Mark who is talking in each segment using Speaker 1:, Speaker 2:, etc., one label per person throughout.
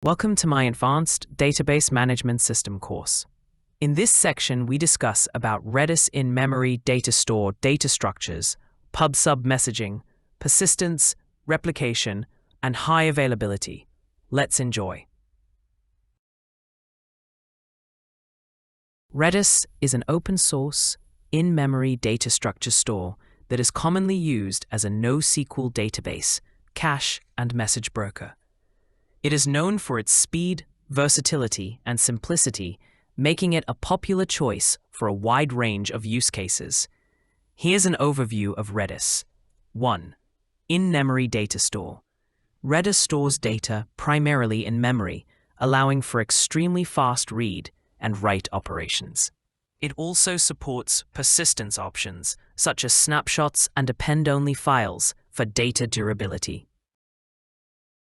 Speaker 1: Welcome to my Advanced Database Management System course. In this section, we discuss about Redis in-memory data store data structures, pub-sub messaging, persistence, replication, and high availability. Let's enjoy. Redis is an open-source, in-memory data structure store that is commonly used as a NoSQL database, cache, and message broker. It is known for its speed, versatility, and simplicity, making it a popular choice for a wide range of use cases. Here's an overview of Redis. 1. In-memory data store. Redis stores data primarily in memory, allowing for extremely fast read and write operations. It also supports persistence options, such as snapshots and append-only files for data durability.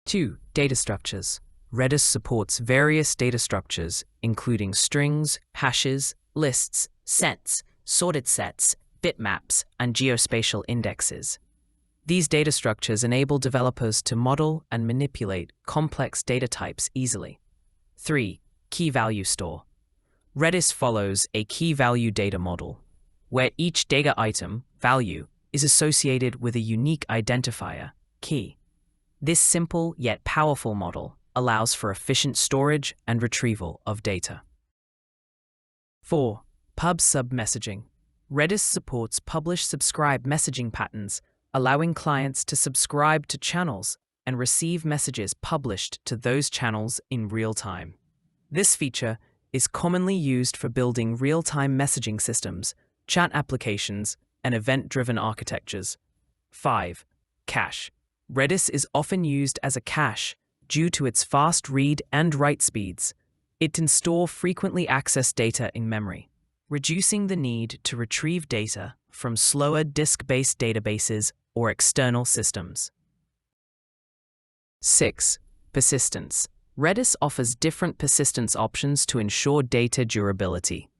Speaker 1: 2. Data structures. Redis supports various data structures, including strings, hashes, lists, sets, sorted sets, bitmaps, and geospatial indexes. These data structures enable developers to model and manipulate complex data types easily. 3. Key value store. Redis follows a key value data model, where each data item, value, is associated with a unique identifier, key. This simple yet powerful model allows for efficient storage and retrieval of data. 4. Pub-sub messaging. Redis supports publish-subscribe messaging patterns, allowing clients to subscribe to channels and receive messages published to those channels in real time. This feature is commonly used for building real-time messaging systems, chat applications, and event-driven architectures. 5. Cache. Redis is often used as a cache due to its fast read and write speeds. It can store frequently accessed data in memory, reducing the need to retrieve data from slower disk-based databases or external systems. 6. Persistence. Redis offers different persistence options to ensure data durability.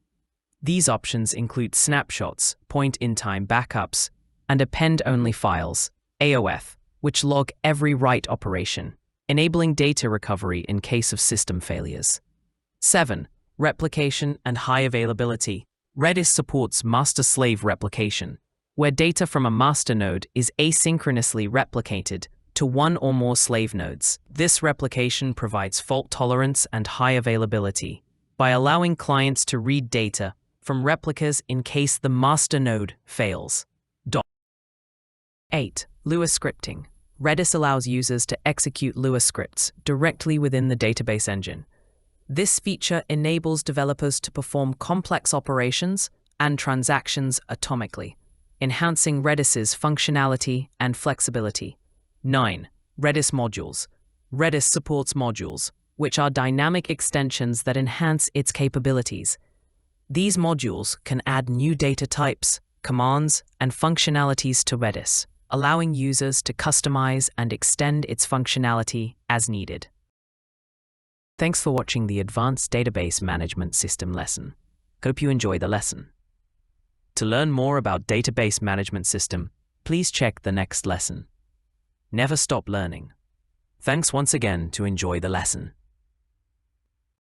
Speaker 1: These options include snapshots, point-in-time backups, and append-only files, AOF, which log every write operation, enabling data recovery in case of system failures. 7. Replication and high availability. Redis supports master-slave replication, where data from a master node is asynchronously replicated to one or more slave nodes. This replication provides fault tolerance and high availability by allowing clients to read data from replicas in case the master node fails. 8. Lua scripting. Redis allows users to execute Lua scripts directly within the database engine. This feature enables developers to perform complex operations and transactions atomically, enhancing Redis's functionality and flexibility. 9. Redis modules. Redis supports modules, which are dynamic extensions that enhance its capabilities. These modules can add new data types, commands, and functionalities to Redis, allowing users to customize and extend its functionality as needed. Thanks for watching the Advanced Database Management System lesson. Hope you enjoy the lesson. To learn more about Database Management System, please check the next lesson. Never stop learning. Thanks once again to enjoy the lesson.